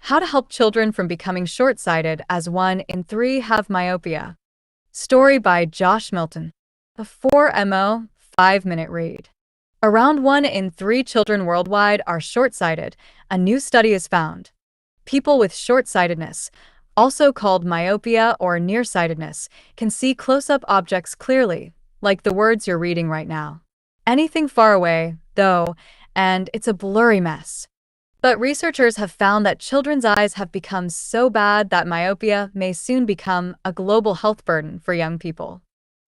How to help children from becoming short-sighted as 1 in 3 have myopia. Story by Josh Milton. A 4MO, 5-minute read. Around 1 in 3 children worldwide are short-sighted, a new study has found. People with short-sightedness, also called myopia or nearsightedness, can see close-up objects clearly, like the words you're reading right now. Anything far away, though, and it's a blurry mess. But researchers have found that children's eyes have become so bad that myopia may soon become a global health burden for young people.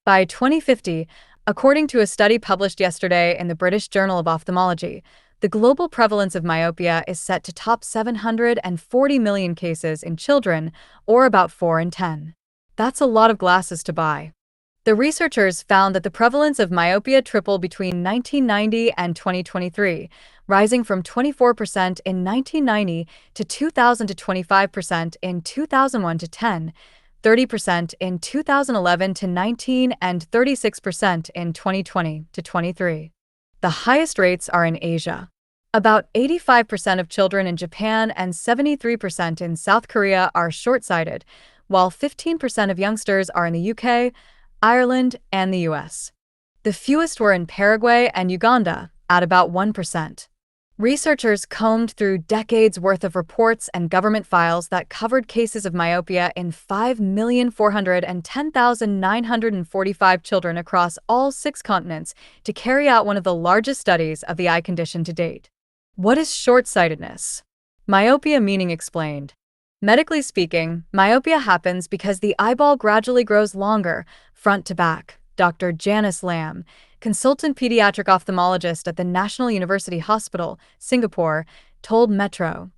By 2050, according to a study published yesterday in the British Journal of Ophthalmology, the global prevalence of myopia is set to top 740 million cases in children, or about 4 in 10. That's a lot of glasses to buy. The researchers found that the prevalence of myopia tripled between 1990 and 2023, rising from 24% in 1990 to 2000 to 25% in 2001 to 10, 30% in 2011 to 19, and 36% in 2020 to 23. The highest rates are in Asia. About 85% of children in Japan and 73% in South Korea are short-sighted, while 15% of youngsters are in the UK, Ireland, and the US. The fewest were in Paraguay and Uganda, at about 1%. Researchers combed through decades' worth of reports and government files that covered cases of myopia in 5,410,945 children across all 6 continents to carry out one of the largest studies of the eye condition to date. What is short-sightedness? Myopia meaning explained. Medically speaking, myopia happens because the eyeball gradually grows longer, front to back. Dr. Janice Lam, consultant pediatric ophthalmologist at the National University Hospital, Singapore, told Metro.co.uk.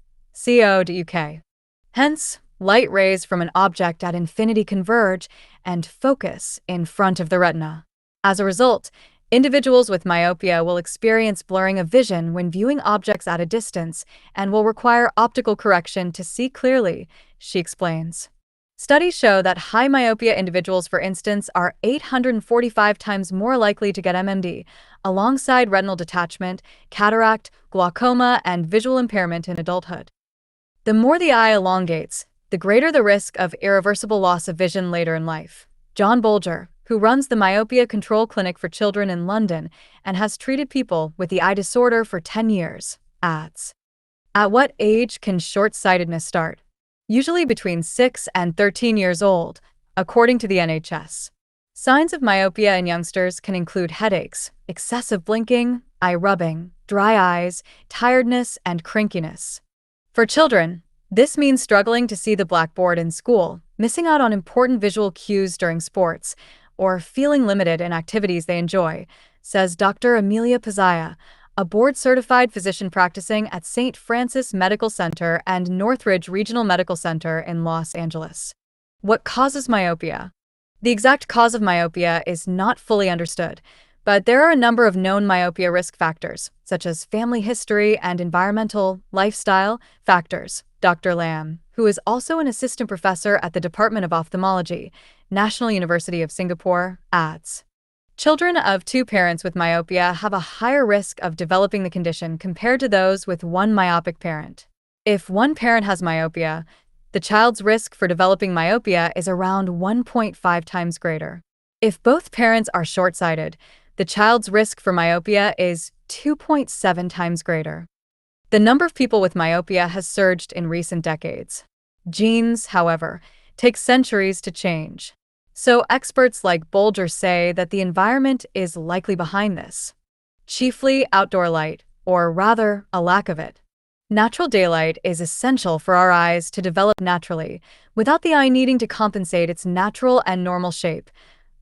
Hence, light rays from an object at infinity converge and focus in front of the retina. As a result, individuals with myopia will experience blurring of vision when viewing objects at a distance and will require optical correction to see clearly, she explains. Studies show that high myopia individuals, for instance, are 845 times more likely to get MMD, alongside retinal detachment, cataract, glaucoma, and visual impairment in adulthood. The more the eye elongates, the greater the risk of irreversible loss of vision later in life. John Bolger, who runs the Myopia Control Clinic for Children in London and has treated people with the eye disorder for 10 years, adds. At what age can short-sightedness start? Usually between 6 and 13 years old, according to the NHS. Signs of myopia in youngsters can include headaches, excessive blinking, eye rubbing, dry eyes, tiredness, and crankiness. For children, this means struggling to see the blackboard in school, missing out on important visual cues during sports, or feeling limited in activities they enjoy, says Dr. Amelia Pazaya, a board-certified physician practicing at St. Francis Medical Center and Northridge Regional Medical Center in Los Angeles. What causes myopia? The exact cause of myopia is not fully understood, but there are a number of known myopia risk factors, such as family history and environmental, lifestyle factors. Dr. Lam, who is also an assistant professor at the Department of Ophthalmology, National University of Singapore, adds. Children of 2 parents with myopia have a higher risk of developing the condition compared to those with 1 myopic parent. If 1 parent has myopia, the child's risk for developing myopia is around 1.5 times greater. If both parents are short-sighted, the child's risk for myopia is 2.7 times greater. The number of people with myopia has surged in recent decades. Genes, however, take centuries to change. So experts like Bolger say that the environment is likely behind this. Chiefly outdoor light, or rather, a lack of it. Natural daylight is essential for our eyes to develop naturally, without the eye needing to compensate its natural and normal shape.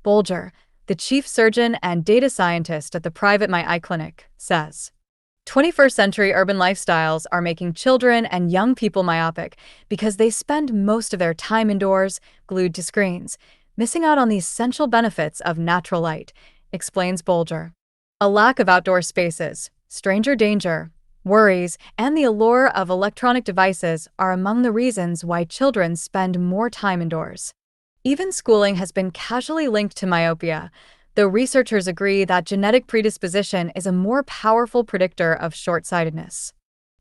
Bolger, the chief surgeon and data scientist at the private My Eye Clinic, says. 21st century urban lifestyles are making children and young people myopic because they spend most of their time indoors, glued to screens, missing out on the essential benefits of natural light, explains Bolger. A lack of outdoor spaces, stranger danger, worries, and the allure of electronic devices are among the reasons why children spend more time indoors. Even schooling has been casually linked to myopia, though researchers agree that genetic predisposition is a more powerful predictor of short-sightedness.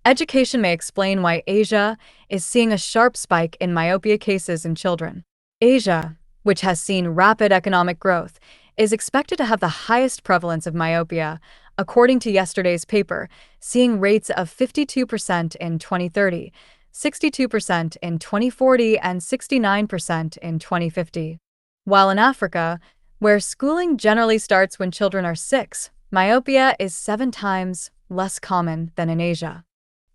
Education may explain why Asia is seeing a sharp spike in myopia cases in children. Asia, which has seen rapid economic growth, is expected to have the highest prevalence of myopia, according to yesterday's paper, seeing rates of 52% in 2030, 62% in 2040, and 69% in 2050. While in Africa, where schooling generally starts when children are 6, myopia is 7 times less common than in Asia.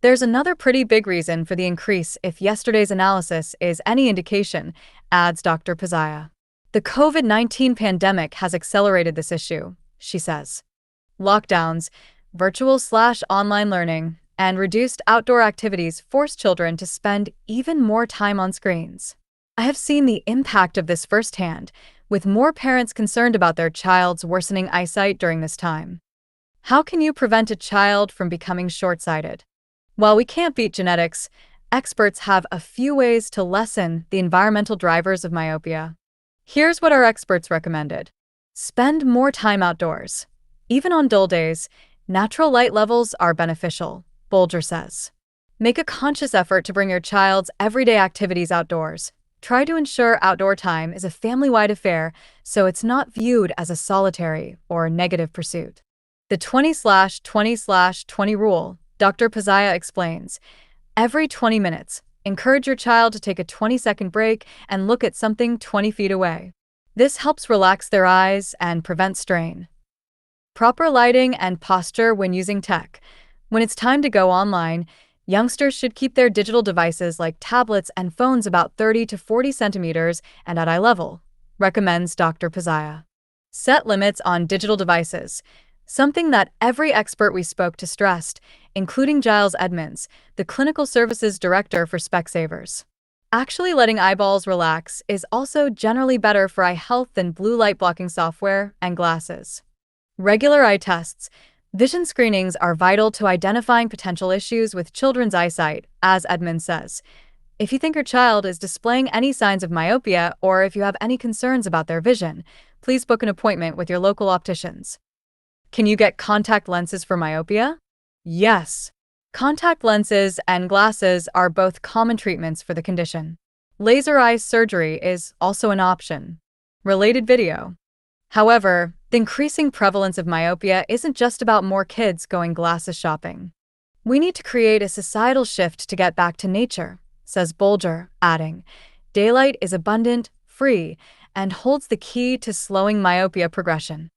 There's another pretty big reason for the increase if yesterday's analysis is any indication, adds Dr. Pazaya. The COVID-19 pandemic has accelerated this issue, she says. Lockdowns, virtual/online learning, and reduced outdoor activities force children to spend even more time on screens. I have seen the impact of this firsthand, with more parents concerned about their child's worsening eyesight during this time. How can you prevent a child from becoming short-sighted? While we can't beat genetics, experts have a few ways to lessen the environmental drivers of myopia. Here's what our experts recommended. Spend more time outdoors. Even on dull days, natural light levels are beneficial, Bolger says. Make a conscious effort to bring your child's everyday activities outdoors. Try to ensure outdoor time is a family-wide affair so it's not viewed as a solitary or negative pursuit. The 20/20/20 rule, Dr. Pazaya explains. Every 20 minutes, encourage your child to take a 20-second break and look at something 20 feet away. This helps relax their eyes and prevent strain. Proper lighting and posture when using tech. When it's time to go online, youngsters should keep their digital devices like tablets and phones about 30 to 40 centimeters and at eye level, recommends Dr. Pazaya. Set limits on digital devices. Something that every expert we spoke to stressed, including Giles Edmonds, the clinical services director for Specsavers. Actually letting eyeballs relax is also generally better for eye health than blue light blocking software and glasses. Regular eye tests. Vision screenings are vital to identifying potential issues with children's eyesight, as Edmonds says. If you think your child is displaying any signs of myopia or if you have any concerns about their vision, please book an appointment with your local opticians. Can you get contact lenses for myopia? Yes. Contact lenses and glasses are both common treatments for the condition. Laser eye surgery is also an option. Related video. However, the increasing prevalence of myopia isn't just about more kids going glasses shopping. We need to create a societal shift to get back to nature, says Bolger, adding, daylight is abundant, free, and holds the key to slowing myopia progression.